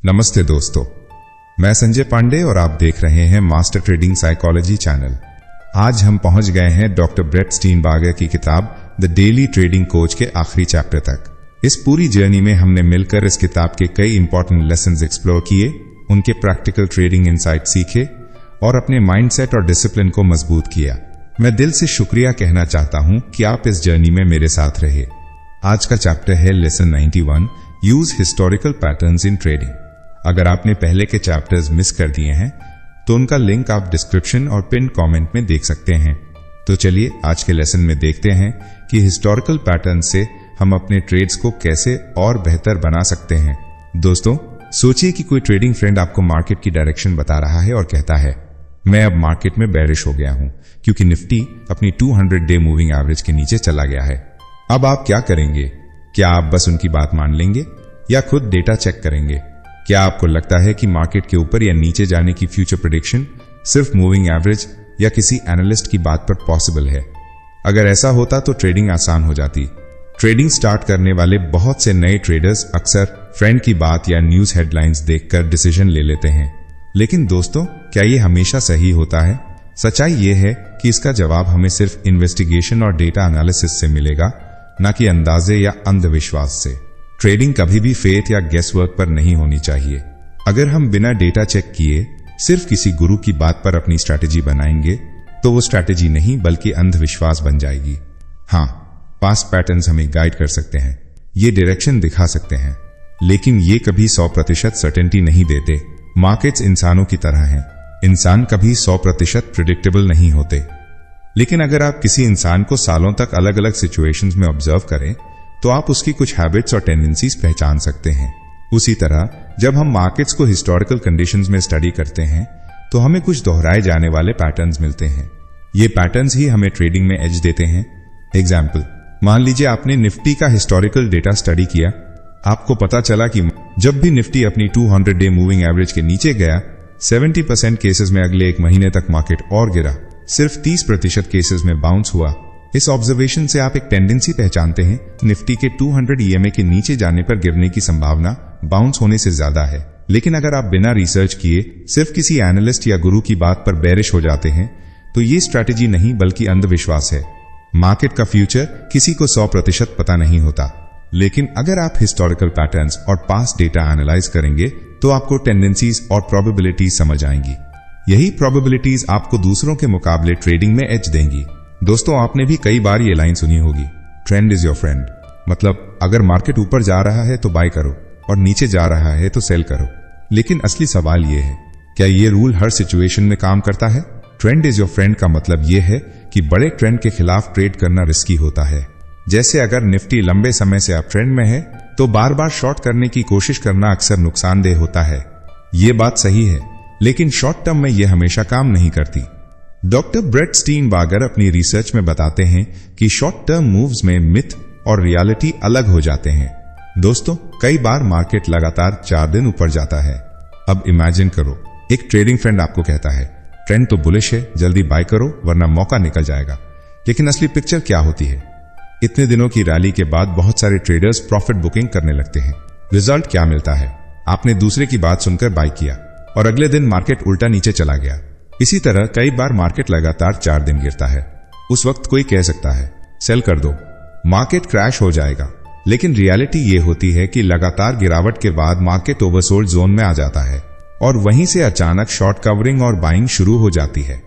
नमस्ते दोस्तों, मैं संजय पांडे और आप देख रहे हैं मास्टर ट्रेडिंग साइकोलॉजी चैनल। आज हम पहुंच गए हैं डॉक्टर ब्रेट स्टीनबार्गर की किताब द डेली ट्रेडिंग कोच के आखिरी चैप्टर तक। इस पूरी जर्नी में हमने मिलकर इस किताब के कई इंपॉर्टेंट लेसन्स एक्सप्लोर किए, उनके प्रैक्टिकल ट्रेडिंग इनसाइट सीखे और अपने माइंडसेट और डिसिप्लिन को मजबूत किया। मैं दिल से शुक्रिया कहना चाहता हूं कि आप इस जर्नी में मेरे साथ रहे। आज का चैप्टर है lesson 91, use historical patterns in trading. अगर आपने पहले के चैप्टर्स मिस कर दिए हैं तो उनका लिंक आप डिस्क्रिप्शन और पिन कमेंट में देख सकते हैं। तो चलिए आज के लेसन में देखते हैं कि हिस्टोरिकल पैटर्न से हम अपने ट्रेड्स को कैसे और बेहतर बना सकते हैं। दोस्तों, सोचिए कि कोई ट्रेडिंग फ्रेंड आपको मार्केट की डायरेक्शन बता रहा है और कहता है, मैं अब मार्केट में बेरिश हो गया हूं क्योंकि निफ्टी अपनी 200 डे मूविंग एवरेज के नीचे चला गया है। अब आप क्या करेंगे? क्या आप बस उनकी बात मान लेंगे या खुद डेटा चेक करेंगे? क्या आपको लगता है कि मार्केट के ऊपर या नीचे जाने की फ्यूचर प्रेडिक्शन सिर्फ मूविंग एवरेज या किसी एनालिस्ट की बात पर पॉसिबल है? अगर ऐसा होता तो ट्रेडिंग आसान हो जाती। ट्रेडिंग स्टार्ट करने वाले बहुत से नए ट्रेडर्स अक्सर फ्रेंड की बात या न्यूज हेडलाइंस देखकर डिसीजन ले लेते हैं। लेकिन दोस्तों, क्या ये हमेशा सही होता है? सच्चाई ये है कि इसका जवाब हमें सिर्फ इन्वेस्टिगेशन और डेटा एनालिसिस से मिलेगा, न कि अंदाजे या अंधविश्वास से। ट्रेडिंग कभी भी फेथ या गेस वर्क पर नहीं होनी चाहिए। अगर हम बिना डेटा चेक किए सिर्फ किसी गुरु की बात पर अपनी स्ट्रैटेजी बनाएंगे तो वो स्ट्रैटेजी नहीं बल्कि अंधविश्वास बन जाएगी। हाँ, पास्ट पैटर्न्स हमें गाइड कर सकते हैं, ये डायरेक्शन दिखा सकते हैं, लेकिन ये कभी 100% सर्टेनिटी नहीं देते। मार्केट्स इंसानों की तरह हैं, इंसान कभी 100% प्रिडिक्टेबल नहीं होते। लेकिन अगर आप किसी इंसान को सालों तक अलग अलग सिचुएशंस में ऑब्जर्व करें तो आप उसकी कुछ हैबिट्स और टेंडेंसीज पहचान सकते हैं। उसी तरह जब हम मार्केट्स को हिस्टोरिकल कंडीशंस में स्टडी करते हैं तो हमें कुछ दोहराए जाने वाले पैटर्न्स मिलते हैं। ये पैटर्न्स ही हमें ट्रेडिंग में एज देते हैं। एग्जाम्पल, मान लीजिए आपने निफ्टी का हिस्टोरिकल डेटा स्टडी किया। आपको पता चला कि जब भी निफ्टी अपनी 200 डे मूविंग एवरेज के नीचे गया, 70% केसेस में अगले एक महीने तक मार्केट और गिरा, सिर्फ 30% केसेस में बाउंस हुआ। इस ऑब्जर्वेशन से आप एक टेंडेंसी पहचानते हैं, निफ्टी के 200 EMA के नीचे जाने पर गिरने की संभावना बाउंस होने से ज्यादा है। लेकिन अगर आप बिना रिसर्च किए सिर्फ किसी एनालिस्ट या गुरु की बात पर बेरिश हो जाते हैं तो ये स्ट्रैटेजी नहीं बल्कि अंधविश्वास है। मार्केट का फ्यूचर किसी को 100% पता नहीं होता, लेकिन अगर आप हिस्टोरिकल पैटर्न्स और पास्ट डेटा एनालाइज करेंगे तो आपको टेंडेंसीज और प्रोबेबिलिटीज समझ आएंगी। यही प्रोबेबिलिटीज आपको दूसरों के मुकाबले ट्रेडिंग में एज देंगी। दोस्तों, आपने भी कई बार ये लाइन सुनी होगी, ट्रेंड इज योर फ्रेंड। मतलब अगर मार्केट ऊपर जा रहा है तो बाय करो और नीचे जा रहा है तो सेल करो। लेकिन असली सवाल ये है, क्या ये रूल हर सिचुएशन में काम करता है? ट्रेंड इज योर फ्रेंड का मतलब ये है कि बड़े ट्रेंड के खिलाफ ट्रेड करना रिस्की होता है। जैसे अगर निफ्टी लंबे समय से अप ट्रेंड में है तो बार बार शॉर्ट करने की कोशिश करना अक्सर नुकसानदेह होता है। ये बात सही है, लेकिन शॉर्ट टर्म में यह हमेशा काम नहीं करती। डॉक्टर ब्रेट स्टीनबार्गर अपनी रिसर्च में बताते हैं कि शॉर्ट टर्म मूव्स में मिथ और रियलिटी अलग हो जाते हैं। दोस्तों, कई बार मार्केट लगातार 4 दिन ऊपर जाता है। अब इमेजिन करो, एक ट्रेडिंग फ्रेंड आपको कहता है, ट्रेंड तो बुलिश है, जल्दी बाय करो वरना मौका निकल जाएगा। लेकिन असली पिक्चर क्या होती है? इतने दिनों की रैली के बाद बहुत सारे ट्रेडर्स प्रॉफिट बुकिंग करने लगते हैं। रिजल्ट क्या मिलता है? आपने दूसरे की बात सुनकर बाय किया और अगले दिन मार्केट उल्टा नीचे चला गया। इसी तरह कई बार मार्केट लगातार 4 दिन गिरता है। उस वक्त कोई कह सकता है, सेल कर दो, मार्केट क्रैश हो जाएगा। लेकिन रियलिटी ये होती है कि लगातार गिरावट के बाद मार्केट ओवरसोल्ड जोन में आ जाता है और वहीं से अचानक शॉर्ट कवरिंग और बाइंग शुरू हो जाती है।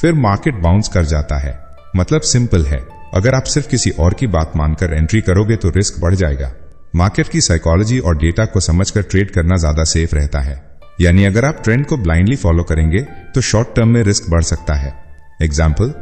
फिर मार्केट बाउंस कर जाता है। मतलब सिंपल है, अगर आप सिर्फ किसी और की बात मानकर एंट्री करोगे तो रिस्क बढ़ जाएगा। मार्केट की साइकोलॉजी और डेटा को समझकर ट्रेड करना ज्यादा सेफ रहता है। यानी अगर आप ट्रेंड को ब्लाइंडली फॉलो करेंगे तो शॉर्ट टर्म में रिस्क बढ़ सकता है। एग्जाम्पल,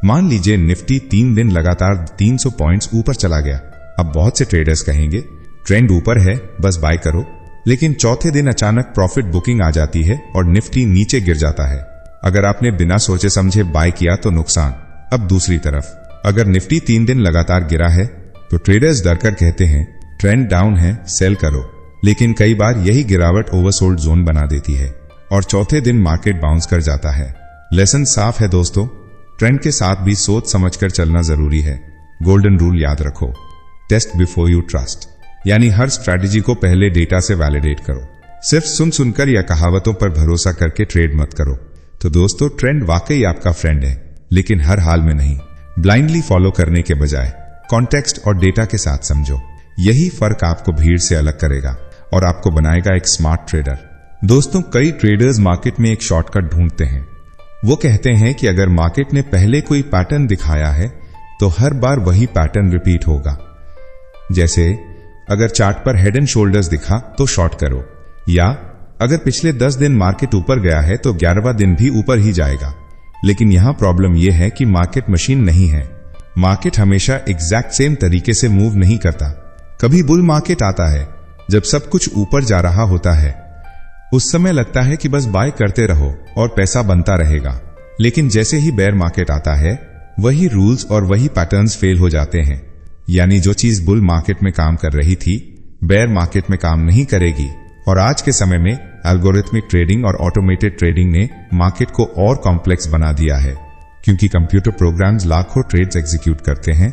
मान लीजिए निफ्टी 3 दिन लगातार 300 पॉइंट्स ऊपर चला गया। अब बहुत से ट्रेडर्स कहेंगे, ट्रेंड ऊपर है, बस बाय करो। लेकिन चौथे दिन अचानक प्रॉफिट बुकिंग आ जाती है और निफ्टी नीचे गिर जाता है। अगर आपने बिना सोचे समझे बाय किया तो नुकसान। अब दूसरी तरफ, अगर निफ्टी 3 दिन लगातार गिरा है तो ट्रेडर्स डरकर कहते हैं, ट्रेंड डाउन है, सेल करो। लेकिन कई बार यही गिरावट ओवरसोल्ड जोन बना देती है और चौथे दिन मार्केट बाउंस कर जाता है। लेसन साफ है दोस्तों, ट्रेंड के साथ भी सोच समझकर चलना जरूरी है। गोल्डन रूल याद रखो, टेस्ट बिफोर यू ट्रस्ट। यानी हर स्ट्रैटेजी को पहले डेटा से वैलिडेट करो। सिर्फ सुन सुनकर या कहावतों पर भरोसा करके ट्रेड मत करो। तो दोस्तों, ट्रेंड वाकई आपका फ्रेंड है, लेकिन हर हाल में नहीं। ब्लाइंडली फॉलो करने के बजाय कॉन्टेक्स्ट और डेटा के साथ समझो। यही फर्क आपको भीड़ से अलग करेगा और आपको बनाएगा एक स्मार्ट ट्रेडर। दोस्तों, कई ट्रेडर्स मार्केट में एक शॉर्टकट ढूंढते हैं। वो कहते हैं कि अगर मार्केट ने पहले कोई पैटर्न दिखाया है तो हर बार वही पैटर्न रिपीट होगा। जैसे अगर चार्ट पर हेड एंड शोल्डर्स दिखा तो शॉर्ट करो, या अगर पिछले 10 दिन मार्केट ऊपर गया है तो 11वां दिन भी ऊपर ही जाएगा। लेकिन यहां प्रॉब्लम यह है कि मार्केट मशीन नहीं है। मार्केट हमेशा एग्जैक्ट सेम तरीके से मूव नहीं करता। कभी बुल मार्केट आता है जब सब कुछ ऊपर जा रहा होता है, उस समय लगता है कि बस बाय करते रहो और पैसा बनता रहेगा। लेकिन जैसे ही बेयर मार्केट आता है, वही रूल्स और वही पैटर्न्स फेल हो जाते हैं। यानी जो चीज बुल मार्केट में काम कर रही थी, बेयर मार्केट में काम नहीं करेगी। और आज के समय में एल्गोरिथमिक ट्रेडिंग और ऑटोमेटेड ट्रेडिंग ने मार्केट को और कॉम्प्लेक्स बना दिया है, क्योंकि कंप्यूटर प्रोग्राम्स लाखों ट्रेड्स एग्जीक्यूट करते हैं,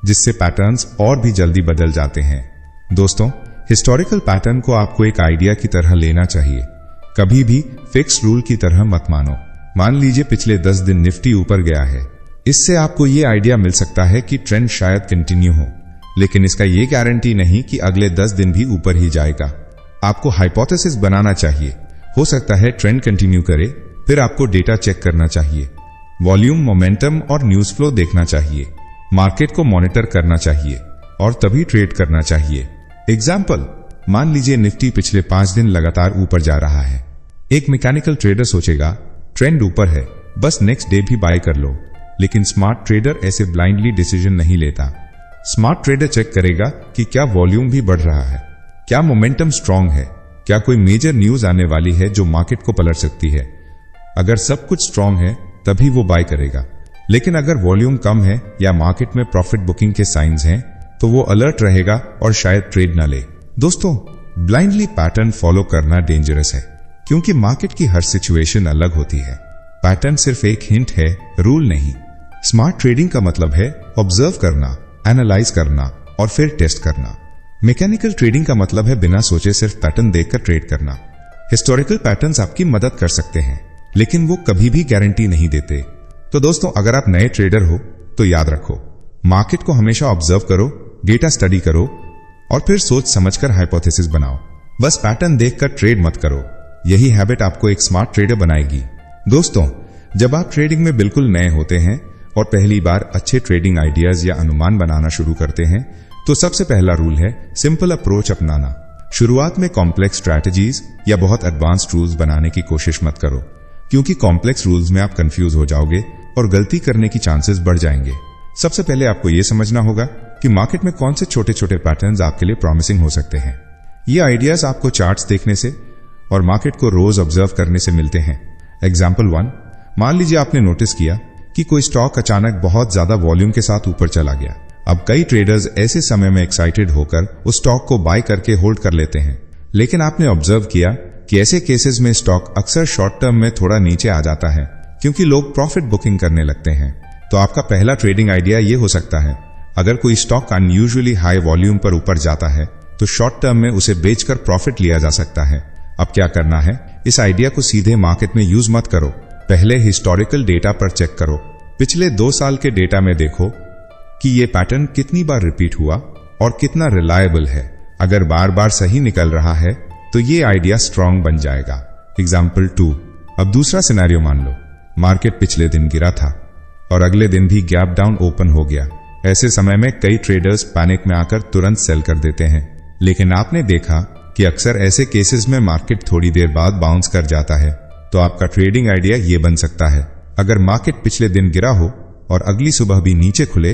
जिससे पैटर्न्स और भी जल्दी बदल जाते हैं। दोस्तों, हिस्टोरिकल पैटर्न को आपको एक आइडिया की तरह लेना चाहिए, कभी भी फिक्स रूल की तरह मत मानो। मान लीजिए पिछले 10 दिन निफ्टी ऊपर गया है। इससे आपको ये आइडिया मिल सकता है कि ट्रेंड शायद कंटिन्यू हो, लेकिन इसका ये गारंटी नहीं कि अगले 10 दिन भी ऊपर ही जाएगा। आपको हाइपोथेसिस बनाना चाहिए। हो सकता है ट्रेंड कंटिन्यू करे, फिर आपको डेटा चेक करना चाहिए, वॉल्यूम, मोमेंटम और न्यूज फ्लो देखना चाहिए, मार्केट को मॉनिटर करना चाहिए और तभी ट्रेड करना चाहिए। एग्जाम्पल, मान लीजिए निफ्टी पिछले 5 दिन लगातार ऊपर जा रहा है। एक मैकेनिकल ट्रेडर सोचेगा ट्रेंड ऊपर है, बस नेक्स्ट डे भी बाय कर लो। लेकिन स्मार्ट ट्रेडर ऐसे ब्लाइंडली डिसीजन नहीं लेता। स्मार्ट ट्रेडर चेक करेगा कि क्या वॉल्यूम भी बढ़ रहा है, क्या मोमेंटम स्ट्रांग है, क्या कोई मेजर न्यूज आने वाली है जो मार्केट को पलट सकती है। अगर सब कुछ स्ट्रांग है तभी वो बाय करेगा। लेकिन अगर वॉल्यूम कम है या मार्केट में प्रॉफिट बुकिंग के साइंस हैं, तो वो अलर्ट रहेगा और शायद ट्रेड न ले। दोस्तों, ब्लाइंडली पैटर्न फॉलो करना डेंजरस है, क्योंकि मार्केट की हर सिचुएशन अलग होती है। पैटर्न सिर्फ एक हिंट है, रूल नहीं। स्मार्ट ट्रेडिंग का मतलब है ऑब्जर्व करना, एनालाइज करना और फिर टेस्ट करना। मैकेनिकल ट्रेडिंग का मतलब है बिना सोचे सिर्फ पैटर्न देखकर ट्रेड करना। हिस्टोरिकल पैटर्न्स आपकी मदद कर सकते हैं, लेकिन वो कभी भी गारंटी नहीं देते। तो दोस्तों, अगर आप नए ट्रेडर हो तो याद रखो, मार्केट को हमेशा ऑब्जर्व करो, डेटा स्टडी करो और फिर सोच समझकर हाइपोथेसिस बनाओ। बस पैटर्न देखकर ट्रेड मत करो। यही हैबिट आपको एक स्मार्ट ट्रेडर बनाएगी। दोस्तों, जब आप ट्रेडिंग में बिल्कुल नए होते हैं और पहली बार अच्छे ट्रेडिंग आइडियाज या अनुमान बनाना शुरू करते हैं, तो सबसे पहला रूल है सिंपल अप्रोच अपनाना। शुरुआत में कॉम्प्लेक्स स्ट्रैटेजीज या बहुत एडवांस्ड रूल्स बनाने की कोशिश मत करो, क्योंकि कॉम्प्लेक्स रूल्स में आप कंफ्यूज हो जाओगे और गलती करने की चांसेस बढ़ जाएंगे। सबसे पहले आपको यह समझना होगा कि मार्केट में कौन से छोटे छोटे पैटर्न्स आपके लिए प्रॉमिसिंग हो सकते हैं। ये आइडियाज आपको चार्ट्स देखने से और मार्केट को रोज ऑब्जर्व करने से मिलते हैं। एग्जाम्पल 1, मान लीजिए आपने नोटिस किया कि कोई स्टॉक अचानक बहुत ज्यादा वॉल्यूम के साथ ऊपर चला गया। अब कई ट्रेडर्स ऐसे समय में एक्साइटेड होकर उस स्टॉक को बाय करके होल्ड कर लेते हैं। लेकिन आपने ऑब्जर्व किया कि ऐसे केसेस में स्टॉक अक्सर शॉर्ट टर्म में थोड़ा नीचे आ जाता है, क्योंकि लोग प्रॉफिट बुकिंग करने लगते हैं। तो आपका पहला ट्रेडिंग आइडिया ये हो सकता है, अगर कोई स्टॉक अनयूजुअली हाई वॉल्यूम पर ऊपर जाता है तो शॉर्ट टर्म में उसे बेचकर प्रॉफिट लिया जा सकता है। अब क्या करना है, इस आइडिया को सीधे मार्केट में यूज मत करो, पहले हिस्टोरिकल डेटा पर चेक करो। पिछले 2 साल के डेटा में देखो कि ये पैटर्न कितनी बार रिपीट हुआ और कितना रिलायबल है। अगर बार बार सही निकल रहा है तो ये आइडिया स्ट्रांग बन जाएगा। एग्जाम्पल 2, अब दूसरा सिनेरियो मान लो, मार्केट पिछले दिन गिरा था और अगले दिन भी गैप डाउन ओपन हो गया। ऐसे समय में कई ट्रेडर्स पैनिक में आकर तुरंत सेल कर देते हैं। लेकिन आपने देखा कि अक्सर ऐसे केसेस में मार्केट थोड़ी देर बाद बाउंस कर जाता है। तो आपका ट्रेडिंग आइडिया ये बन सकता है, अगर मार्केट पिछले दिन गिरा हो और अगली सुबह भी नीचे खुले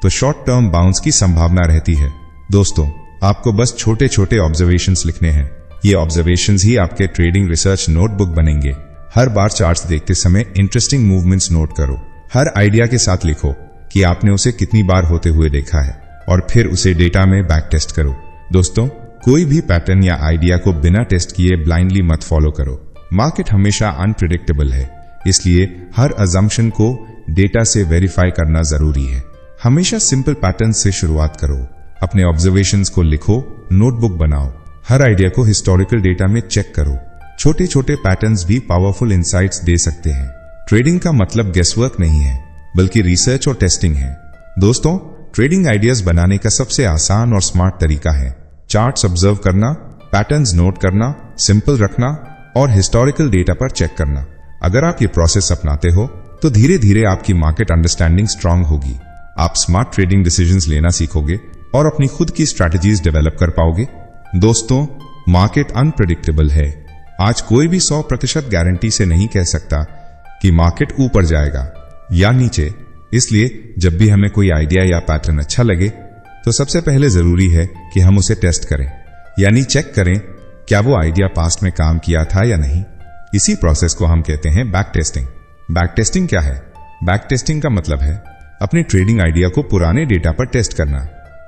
तो शॉर्ट टर्म बाउंस की संभावना रहती है। दोस्तों, आपको बस छोटे छोटे ऑब्जर्वेशंस लिखने हैं। ये ऑब्जर्वेशंस ही आपके ट्रेडिंग रिसर्च नोटबुक बनेंगे। हर बार चार्ट्स देखते समय इंटरेस्टिंग मूवमेंट्स नोट करो। हर आइडिया के साथ लिखो कि आपने उसे कितनी बार होते हुए देखा है और फिर उसे डेटा में बैक टेस्ट करो। दोस्तों, कोई भी पैटर्न या आइडिया को बिना टेस्ट किए ब्लाइंडली मत फॉलो करो। मार्केट हमेशा अनप्रिडिक्टेबल है, इसलिए हर अजम्पशन को डेटा से वेरीफाई करना जरूरी है। हमेशा सिंपल पैटर्न से शुरुआत करो, अपने ऑब्जर्वेशंस को लिखो, नोटबुक बनाओ, हर आइडिया को हिस्टोरिकल डेटा में चेक करो। छोटे छोटे पैटर्न्स भी पावरफुल इंसाइट्स दे सकते हैं। ट्रेडिंग का मतलब गेसवर्क नहीं है, बल्कि रिसर्च और टेस्टिंग है। दोस्तों, ट्रेडिंग आइडियाज बनाने का सबसे आसान और स्मार्ट तरीका है चार्ट्स ऑब्जर्व करना, पैटर्न्स नोट करना, सिंपल रखना और हिस्टोरिकल डेटा पर चेक करना। अगर आप ये प्रोसेस अपनाते हो तो धीरे धीरे आपकी मार्केट अंडरस्टैंडिंग स्ट्रांग होगी। आप स्मार्ट ट्रेडिंग डिसीजंस लेना सीखोगे और अपनी खुद की स्ट्रैटेजीज डेवलप कर पाओगे। दोस्तों, मार्केट अनप्रेडिक्टेबल है। आज कोई भी 100% गारंटी से नहीं कह सकता कि मार्केट ऊपर जाएगा या नीचे। इसलिए जब भी हमें कोई आइडिया या पैटर्न अच्छा लगे तो सबसे पहले जरूरी है कि हम उसे टेस्ट करें, यानी चेक करें क्या वो आइडिया पास्ट में काम किया था या नहीं। इसी प्रोसेस को हम कहते हैं बैक टेस्टिंग। बैक टेस्टिंग क्या है? बैक टेस्टिंग का मतलब है अपनी ट्रेडिंग आइडिया को पुराने डेटा पर टेस्ट करना।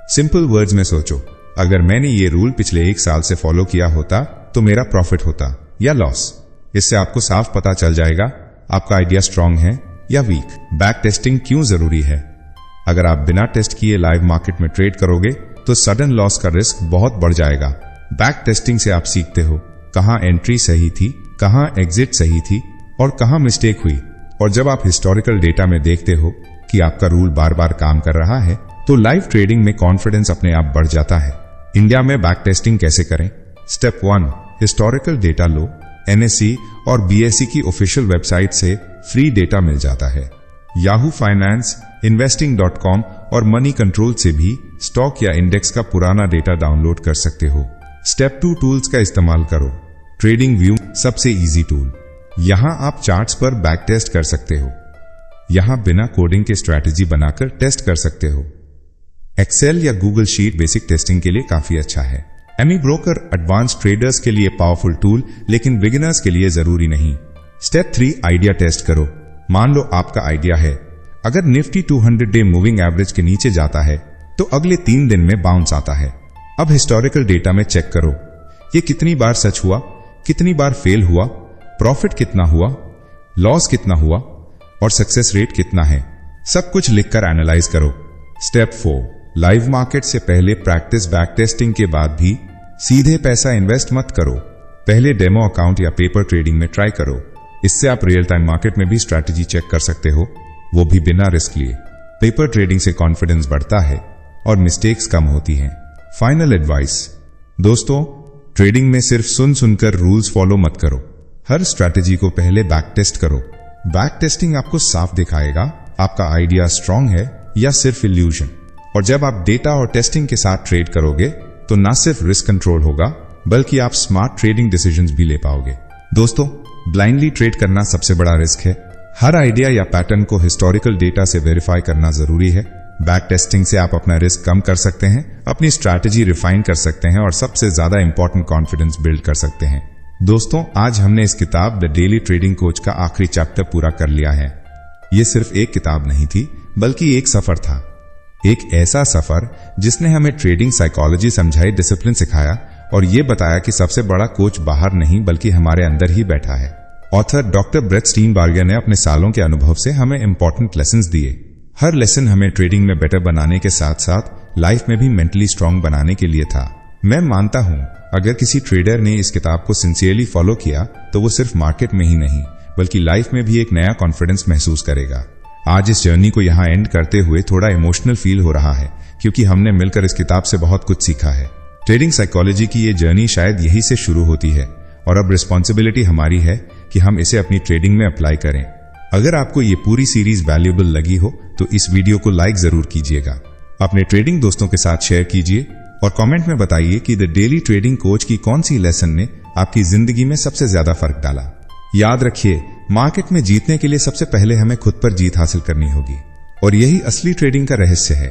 सिंपल वर्ड्स में सोचो, अगर मैंने ये रूल पिछले 1 साल से फॉलो किया होता तो मेरा प्रॉफिट होता या लॉस। इससे आपको साफ पता चल जाएगा आपका आइडिया स्ट्रांग है या वीक। बैक टेस्टिंग क्यों जरूरी है? अगर आप बिना टेस्ट किए लाइव मार्केट में ट्रेड करोगे तो सडन लॉस का रिस्क बहुत बढ़ जाएगा। बैक टेस्टिंग से आप सीखते हो कहां एंट्री सही थी, कहां एग्जिट सही थी और कहां मिस्टेक हुई। और जब आप हिस्टोरिकल डेटा में देखते हो कि आपका रूल बार बार काम कर रहा है तो लाइव ट्रेडिंग में कॉन्फिडेंस अपने आप बढ़ जाता है। इंडिया में बैक टेस्टिंग कैसे करें? स्टेप 1, हिस्टोरिकल डेटा लो। NSE और BSE की ऑफिशियल वेबसाइट से फ्री डेटा मिल जाता है। याहू फाइनेंस, investing.com और मनी कंट्रोल से भी स्टॉक या इंडेक्स का पुराना डेटा डाउनलोड कर सकते हो। स्टेप 2, टूल्स का इस्तेमाल करो। ट्रेडिंग व्यू सबसे इजी टूल। यहां आप चार्ट्स पर बैक टेस्ट कर सकते हो। यहां बिना कोडिंग के स्ट्रैटेजी बनाकर टेस्ट कर सकते हो। एक्सेल या गूगल शीट बेसिक टेस्टिंग के लिए काफी अच्छा है। एमी ब्रोकर एडवांस ट्रेडर्स के लिए पावरफुल टूल, लेकिन बिगिनर्स के लिए जरूरी नहीं। स्टेप 3, आइडिया टेस्ट करो। मान लो आपका आइडिया है अगर निफ्टी 200 डे मूविंग एवरेज के नीचे जाता है तो अगले 3 दिन में बाउंस आता है। अब हिस्टोरिकल डेटा में चेक करो ये कितनी बार सच हुआ, कितनी बार फेल हुआ, प्रॉफिट कितना हुआ, लॉस कितना हुआ और सक्सेस रेट कितना है। सब कुछ लिखकर एनालाइज करो। स्टेप 4, लाइव मार्केट से पहले प्रैक्टिस। बैक टेस्टिंग के बाद भी सीधे पैसा इन्वेस्ट मत करो। पहले डेमो अकाउंट या पेपर ट्रेडिंग में ट्राई करो। इससे आप रियल टाइम मार्केट में भी स्ट्रैटेजी चेक कर सकते हो, वो भी बिना रिस्क लिए। पेपर ट्रेडिंग से कॉन्फिडेंस बढ़ता है और मिस्टेक्स कम होती हैं। फाइनल एडवाइस, दोस्तों, ट्रेडिंग में सिर्फ सुनकर रूल्स फॉलो मत करो। हर स्ट्रैटेजी को पहले बैक टेस्ट करो। बैक टेस्टिंग आपको साफ दिखाएगा आपका आइडिया स्ट्रांग है या सिर्फ इल्यूजन। और जब आप डेटा और टेस्टिंग के साथ ट्रेड करोगे तो ना सिर्फ रिस्क कंट्रोल होगा बल्कि आप स्मार्ट ट्रेडिंग डिसीजंस भी ले पाओगे। दोस्तों, ब्लाइंडली ट्रेड करना सबसे बड़ा रिस्क है। हर आइडिया या पैटर्न को हिस्टोरिकल डेटा से वेरीफाई करना जरूरी है। बैक टेस्टिंग से आप अपना रिस्क कम कर सकते हैं, अपनी स्ट्रैटेजी रिफाइन कर सकते हैं और सबसे ज्यादा इंपॉर्टेंट कॉन्फिडेंस बिल्ड कर सकते हैं। दोस्तों, आज हमने इस किताब द डेली ट्रेडिंग कोच का आखिरी चैप्टर पूरा कर लिया है। ये सिर्फ एक किताब नहीं थी बल्कि एक सफर था। एक ऐसा सफर जिसने हमें ट्रेडिंग साइकोलॉजी समझाई, डिसिप्लिन सिखाया और ये बताया कि सबसे बड़ा कोच बाहर नहीं बल्कि हमारे अंदर ही बैठा है। ऑथर डॉक्टर ब्रेट स्टीनबार्गर ने अपने सालों के अनुभव से हमें इंपॉर्टेंट लेसन्स दिए। हर लेसन हमें ट्रेडिंग में बेटर बनाने के साथ साथ लाइफ में भी मेंटली स्ट्रांग बनाने के लिए था। मैं मानता हूं अगर किसी ट्रेडर ने इस किताब को सिंसियरली फॉलो किया तो वो सिर्फ मार्केट में ही नहीं बल्कि लाइफ में भी एक नया कॉन्फिडेंस महसूस करेगा। आज इस जर्नी को यहाँ एंड करते हुए थोड़ा इमोशनल फील हो रहा है क्योंकि हमने मिलकर इस किताब से बहुत कुछ सीखा है। ट्रेडिंग साइकोलॉजी की ये जर्नी शायद यही से शुरू होती है और अब रिस्पॉन्सिबिलिटी हमारी है कि हम इसे अपनी ट्रेडिंग में अप्लाई करें। अगर आपको ये पूरी सीरीज वैल्यूएबल लगी हो तो इस वीडियो को लाइक जरूर कीजिएगा, अपने ट्रेडिंग दोस्तों के साथ शेयर कीजिए और कमेंट में बताइए कि द डेली ट्रेडिंग कोच की कौन सी लेसन ने आपकी जिंदगी में सबसे ज्यादा फर्क डाला। याद रखिए, मार्केट में जीतने के लिए सबसे पहले हमें खुद पर जीत हासिल करनी होगी और यही असली ट्रेडिंग का रहस्य है।